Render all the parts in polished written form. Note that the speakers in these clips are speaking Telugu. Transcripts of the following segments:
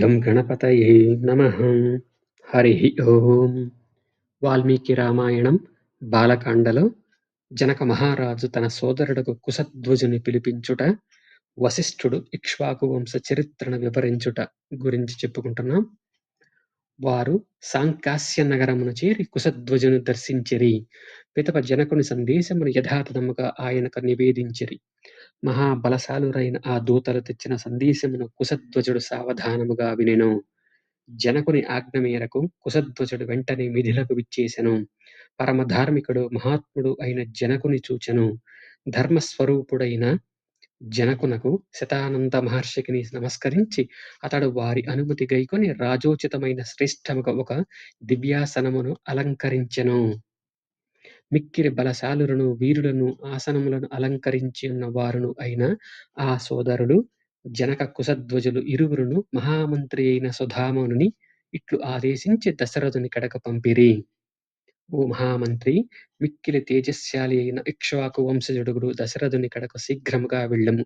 గం గణపతయే నమః. హరి ఓం. వాల్మీకి రామాయణం బాలకాండలో జనక మహారాజు తన సోదరుడకు కుశధ్వజుని పిలిపించుట, వశిష్ఠుడు ఇక్ష్వాకు వంశ చరిత్రను వివరించుట గురించి చెప్పుకుంటున్నాం. వారు సాంకాస్య నగరమున చేరి కుశధ్వజుని దర్శించిరి. పితప జనకుని సందేశమును యథాతథముగా ఆయనకు నివేదించిరి. మహాబలశాలురైన ఆ దూతలు తెచ్చిన సందేశమును కుశధ్వజుడు సావధానముగా వినెను. జనకుని ఆజ్ఞ మేరకు కుశధ్వజుడు వెంటనే మిథిలకు విచ్చేసెను. పరమధార్మికుడు మహాత్ముడు అయిన జనకుని చూచెను. ధర్మస్వరూపుడైన జనకునకు శతానంద మహర్షికి నమస్కరించి అతడు వారి అనుమతి గైకొని రాజోచితమైన శ్రేష్టముగా ఒక దివ్యాసనమును అలంకరించెను. మిక్కిలి బలశాలురను వీరులను ఆసనములను అలంకరించి ఉన్న వారును అయిన ఆ సోదరుడు జనక కుశధ్వజులు ఇరువురును మహామంత్రి అయిన సుధామనుని ఇట్లు ఆదేశించి దశరథుని కడకు పంపిరి. ఓ మహామంత్రి, మిక్కిలి తేజస్శాలి అయిన ఇక్ష్వాకు వంశజుడుగురు దశరథుని కడకు శీఘ్రముగా వెళ్ళము.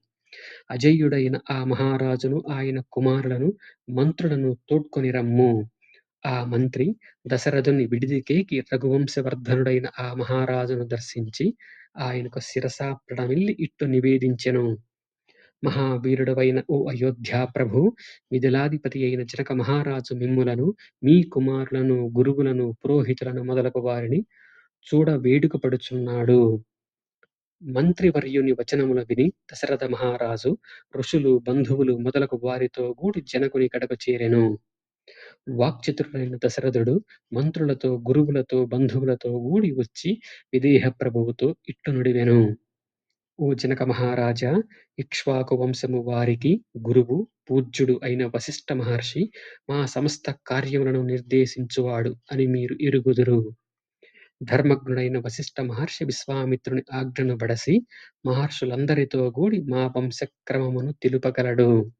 అజేయుడైన ఆ మహారాజును ఆయన కుమారులను మంత్రులను తోడ్కొని రమ్ము. ఆ మంత్రి దశరథుని విడిదికేకి రఘువంశవర్ధనుడైన ఆ మహారాజును దర్శించి ఆయనకు శిరసా ప్రణమిల్లి ఇట్లు నివేదించెను. మహావీరుడవైన ఓ అయోధ్యా ప్రభు, మిథిలాధిపతి అయిన జనక మహారాజు మిమ్ములను, మీ కుమారులను, గురువులను, పురోహితులను మొదలగు వారిని చూడ వేడుక పడుచున్నాడు. మంత్రివర్యుని వచనములు విని దశరథ మహారాజు ఋషులు, బంధువులు మొదలగు వారితో గూడి జనకుని కడకు చేరెను. వాక్చతురుడైన దశరథుడు మంత్రులతో, గురువులతో, బంధువులతో గూడి వచ్చి విదేహ ప్రభువుతో ఇట్లు నుడివెను. ఓ జనక మహారాజా, ఇక్ష్వాకు వంశము వారికి గురువు, పూజ్యుడు అయిన వశిష్ఠ మహర్షి మా సమస్త కార్యములను నిర్దేశించువాడు అని మీరు ఎరుగుదురు. ధర్మజ్ఞుడైన వశిష్ఠ మహర్షి విశ్వామిత్రుని ఆజ్ఞను బడసి మహర్షులందరితో గూడి మా వంశక్రమమును తెలుపగలడు.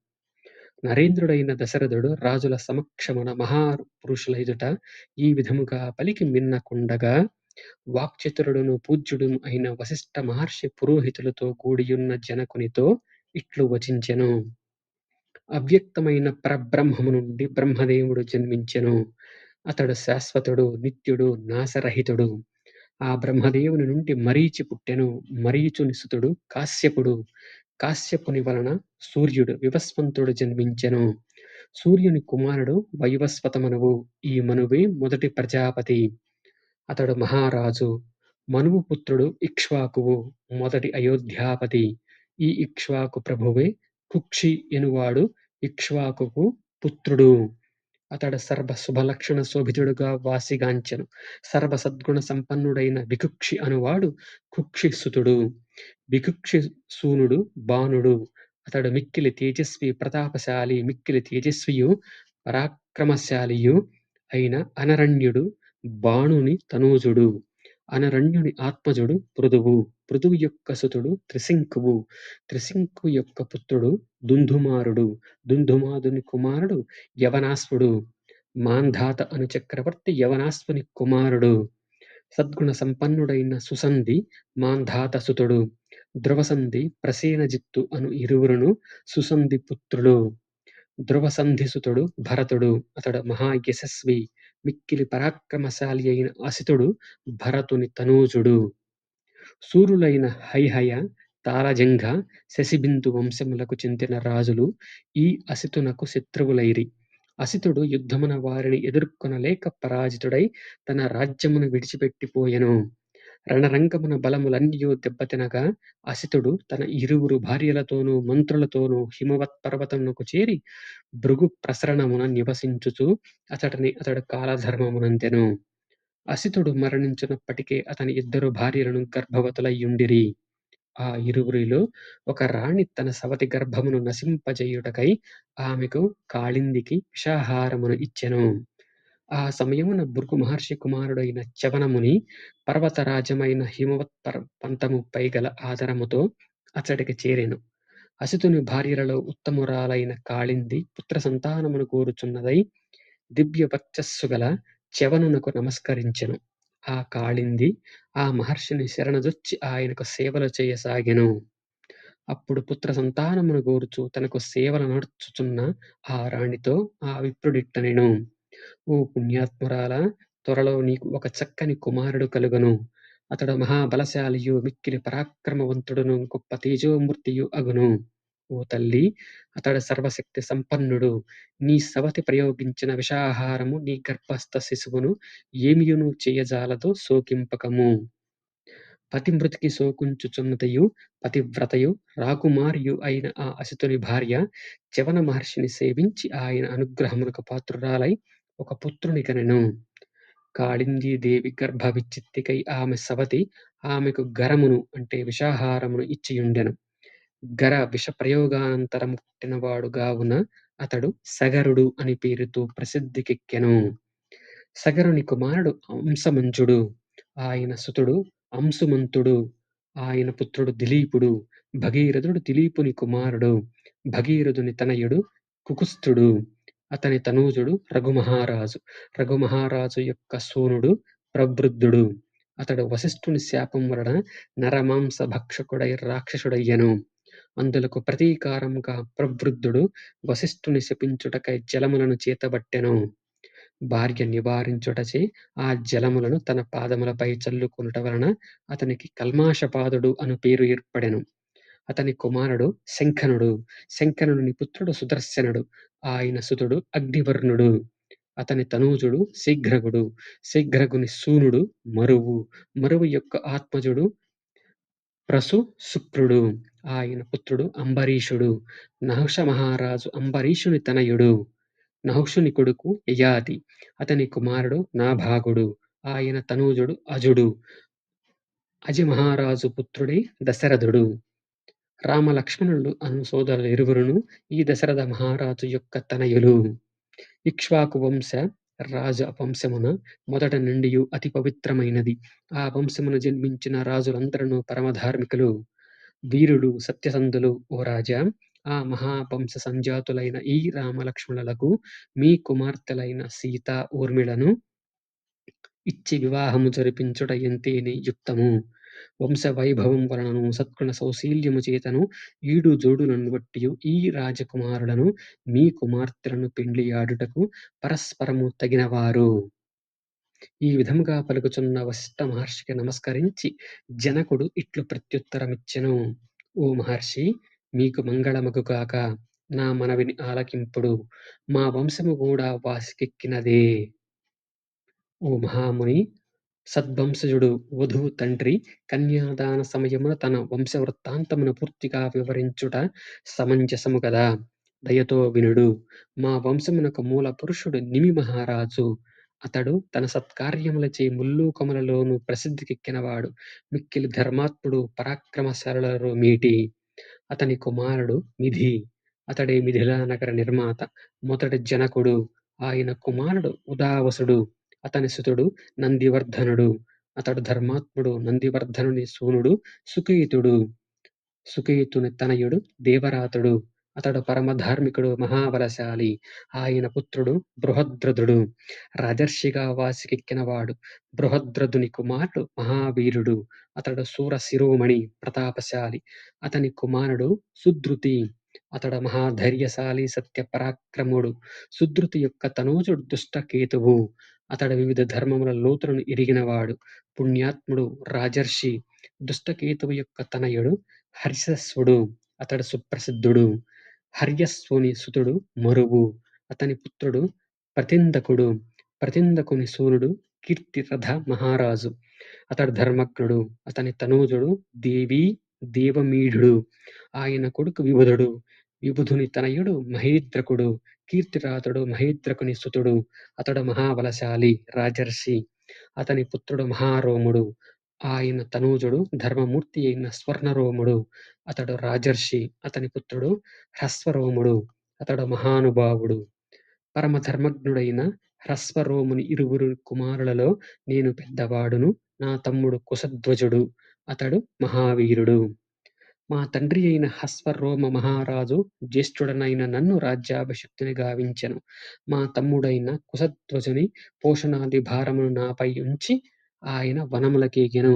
నరేంద్రుడైన దశరథుడు రాజుల సమక్షమున మహాపురుషుల ఎదుట ఈ విధముగా పలికి మిన్నకుండగా, వాక్చతురుడును పూజ్యుడును అయిన వశిష్ఠ మహర్షి పురోహితులతో కూడియున్న జనకునితో ఇట్లు వచించెను. అవ్యక్తమైన పరబ్రహ్మము నుండి బ్రహ్మదేవుడు జన్మించెను. అతడు శాశ్వతుడు, నిత్యుడు, నాశరహితుడు. ఆ బ్రహ్మదేవుని నుండి మరీచి పుట్టెను. మరీచుని సుతుడు కాశ్యపుడు. కాశ్యపుని వలన సూర్యుడు వివస్వంతుడు జన్మించెను. సూర్యుని కుమారుడు వైవస్వతమనువు. ఈ మనువే మొదటి ప్రజాపతి. అతడు మహారాజు. మనువు పుత్రుడు ఇక్ష్వాకువు, మొదటి అయోధ్యాపతి. ఈ ఇక్ష్వాకు ప్రభువే కుక్షి ఎనువాడు ఇక్ష్వాకుకు పుత్రుడు. అతడు సర్వ శుభలక్షణ శోభితుడుగా వాసిగాంచెను. సర్వ సద్గుణ సంపన్నుడైన వికుక్షి అనువాడు కుక్షి సుతుడు. వికుక్షి సూనుడు బాణుడు. అతడు మిక్కిలి తేజస్వి, ప్రతాపశాలి. మిక్కిలి తేజస్వియు పరాక్రమశాలియు అయిన అనరణ్యుడు బాణుని తనూజుడు. అనరణ్యుని ఆత్మజుడు పృథువు. పృథువు యొక్క సుతుడు త్రిశంకువు. త్రిశంకు యొక్క పుత్రుడు దుందుమారుడు. దుందుమాదుని కుమారుడు యవనాశ్వుడు. మాంధాత అను చక్రవర్తి యవనాశ్వుని కుమారుడు. సద్గుణ సంపన్నుడైన సుసంధి మాంధాత సుతుడు. ధ్రువసంధి, ప్రసేనజిత్తు అను ఇరువురును సుసంధి పుత్రులు. ధ్రువసంధిసుతుడు భరతుడు. అతడు మహాయశస్వి, మిక్కిలి పరాక్రమశాలి అయిన అసితుడు భరతుని తనూజుడు. శూరులైన హైహయ, తారజంఘ, శశిబిందు వంశములకు చెందిన రాజులు ఈ అసితునకు శత్రువులైరి. అసితుడు యుద్ధమున వారిని ఎదుర్కొనలేక పరాజితుడై తన రాజ్యమును విడిచిపెట్టిపోయెను. రణరంగమున బలములన్నియు దెబ్బతినగా అసితుడు తన ఇరువురు భార్యలతోనూ మంత్రులతోనూ హిమవత్ పర్వతమునకు చేరి భృగు ప్రసరణమున నివసించుచు అతడు కాలధర్మమునందెను. అసితుడు మరణించినప్పటికే అతని ఇద్దరు భార్యలను గర్భవతులయ్యుండిరి. ఆ ఇరువురిలో ఒక రాణి తన సవతి గర్భమును నశింపజేయుటకై ఆమెకు కాళిందికి విషాహారమును ఇచ్చెను. ఆ సమయమున భృగు మహర్షి కుమారుడైన చవనముని పర్వతరాజమైన హిమవత్ పంతము పైగల ఆదరముతో అతడికి చేరెను. అసితుని భార్యలలో ఉత్తమురాలైన కాళింది పుత్ర సంతానమును కోరుచున్నదై దివ్య వర్చస్సు గల చ్యవనునకు నమస్కరించెను. ఆ కాళింది ఆ మహర్షిని శరణజొచ్చి ఆయనకు సేవలు చేయసాగెను. అప్పుడు పుత్ర సంతానమును గోరుచు తనకు సేవలు నడుచుచున్న ఆ రాణితో ఆ విప్రుడిట్టనెను. ఓ పుణ్యాత్మురాలా! త్వరలో నీకు ఒక చక్కని కుమారుడు కలుగును. అతడు మహాబలశాలియు, మిక్కిలి పరాక్రమవంతుడును, గొప్ప తేజోమూర్తియు అగును. ఓ తల్లీ! అతడు సర్వశక్తి సంపన్నుడు. నీ సవతి ప్రయోగించిన విషాహారము నీ గర్భస్థ శిశువును ఏమియును చేయజాలదు, శోకింపకము. పతిమృతికి శోకించుచున్నదయు పతివ్రతయు రాకుమారియు అయిన ఆ అసితుని భార్య చ్యవన మహర్షిని సేవించి ఆయన అనుగ్రహమునకు పాత్రురాలై ఒక పుత్రుని కనెను. కాళిందీదేవి గర్భవిచ్ఛిత్తికై ఆమె సవతి ఆమెకు గరమును అంటే విషాహారమును ఇచ్చియుండెను. గర విషప్రయోగానంతరము పుట్టినవాడు గావున అతడు సగరుడు అని పేరుతో ప్రసిద్ధికెక్కెను. సగరుని కుమారుడు అంశమంజుడు. ఆయన సుతుడు అంశుమంతుడు. ఆయన పుత్రుడు దిలీపుడు. భగీరథుడు దిలీపుని కుమారుడు. భగీరథుని తనయుడు కుకుస్థుడు. అతని తనూజుడు రఘుమహారాజు. రఘుమహారాజు యొక్క సూనుడు ప్రవృద్ధుడు. అతడు వశిష్ఠుని శాపం వలన నరమాంస భక్షకుడై రాక్షసుడయ్యెను. అందులకు ప్రతీకారముగా ప్రవృద్ధుడు వశిష్ఠుని శపించుటకై జలములను చేతబట్టెను. భార్య నివారించుటచే ఆ జలములను తన పాదములపై చల్లుకొనుట వలన అతనికి కల్మాషపాదుడు అను పేరు ఏర్పడెను. అతని కుమారుడు శంఖనుడు. శంఖనుని పుత్రుడు సుదర్శనుడు. ఆయన సుతుడు అగ్నివర్ణుడు. అతని తనూజుడు శీఘ్రగుడు. శీఘ్రగుని సూనుడు మరువు. మరువు యొక్క ఆత్మజుడు ప్రసు శుక్రుడు. ఆయన పుత్రుడు అంబరీషుడు. నహుష మహారాజు అంబరీషుని తనయుడు. నహుషుని కొడుకు యయాతి. అతని కుమారుడు నాభాగుడు. ఆయన తనూజుడు అజుడు. అజి మహారాజు పుత్రుడే దశరథుడు. రామలక్ష్మణులు అను సోదరులు ఇరువురును ఈ దశరథ మహారాజు యొక్క తనయులు. ఇక్ష్వాకు వంశ రాజ వంశమున మొదట నుండియు అతి పవిత్రమైనది. ఆ వంశమున జన్మించిన రాజులందరూ పరమధార్మికులు, వీరులు, సత్యసంధులు. ఓ రాజా! ఆ మహావంశ సంజాతులైన ఈ రామలక్ష్మణులకు మీ కుమార్తెలైన సీత, ఊర్మిళను ఇచ్చి వివాహము జరిపించుట ఎంతేని యుక్తము. వంశ వైభవం వలనను సత్గుణ సౌశీల్యము చేతను ఈడు జోడులను బట్టియు ఈ రాజకుమారులను మీ కుమార్తెలను పెండ్లియాడుటకు పరస్పరము తగినవారు. ఈ విధముగా పలుకుచున్న వశిష్ఠ మహర్షికి నమస్కరించి జనకుడు ఇట్లు ప్రత్యుత్తరమిచ్చెను. ఓ మహర్షి! మీకు మంగళమగుగాక. నా మనవిని ఆలకింపుడు. మా వంశము కూడా వాసికెక్కినదే. ఓ మహాముని! సద్వంశజుడు వధువు తండ్రి కన్యాదాన సమయమున తన వంశవృత్తాంతమును పూర్తిగా వివరించుట సమంజసము కదా. దయతో వినుడు. మా వంశమునకు మూల పురుషుడు నిమి మహారాజు. అతడు తన సత్కార్యములచే ముల్లోకములలోనూ ప్రసిద్ధికెక్కినవాడు. మిక్కిలి ధర్మాత్ముడు, పరాక్రమశాలులలో మేటి. అతని కుమారుడు మిథి. అతడే మిథిలా నగర నిర్మాత. మొదటి జనకుడు. ఆయన కుమారుడు ఉదావసుడు. అతని సుతుడు నందివర్ధనుడు. అతడు ధర్మాత్ముడు. నందివర్ధనుని సూనుడు సుకేతుడు. సుకేతుని తనయుడు దేవరాతుడు. అతడు పరమధార్మికుడు, మహాబలశాలి. ఆయన పుత్రుడు బృహద్రథుడు. రాజర్షిగా వాసికెక్కినవాడు. బృహద్రథుని కుమారుడు మహావీరుడు. అతడు శూర శిరోమణి, ప్రతాపశాలి. అతని కుమారుడు సుధృతి. అతడు మహాధైర్యశాలి, సత్య పరాక్రముడు. సుధృతి యొక్క తనూజుడు దుష్టకేతువు. అతడు వివిధ ధర్మముల లోతులను ఎరిగినవాడు. పుణ్యాత్ముడు, రాజర్షి. దుష్టకేతువు యొక్క తనయుడు హర్యశ్వుడు. అతడు సుప్రసిద్ధుడు. హర్యశ్వుని సుతుడు మరువు. అతని పుత్రుడు ప్రతిందకుడు. ప్రతిందకుని సూనుడు కీర్తిరథ మహారాజు. అతడు ధర్మజ్ఞుడు. అతని తనూజుడు దేవీ దేవమీఢుడు. ఆయన కొడుకు విబుధుడు. విబుధుని తనయుడు మహేద్రకుడు. కీర్తిరాతుడు మహేద్రకుని సుతుడు. అతడు మహాబలశాలి, రాజర్షి. అతని పుత్రుడు మహారోముడు. ఆయన తనూజుడు ధర్మమూర్తి అయిన స్వర్ణరోముడు. అతడు రాజర్షి. అతని పుత్రుడు హ్రస్వరోముడు. అతడు మహానుభావుడు. పరమధర్మజ్ఞుడైన హ్రస్వరోముని ఇరువురు కుమారులలో నేను పెద్దవాడును. నా తమ్ముడు కుశధ్వజుడు. అతడు మహావీరుడు. మా తండ్రి అయిన హస్వరోమ మహారాజు జ్యేష్ఠుడనైన నన్ను రాజ్యాభిషిక్తుని గావించెను. మా తమ్ముడైన కుశధ్వజుని పోషణాది భారమును నాపై ఉంచి ఆయన వనములకేగెను.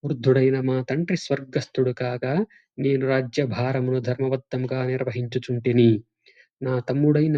వృద్ధుడైన మా తండ్రి స్వర్గస్థుడు కాగా, నేను రాజ్యభారమును ధర్మబద్ధంగా నిర్వహించుచుంటిని. నా తమ్ముడైన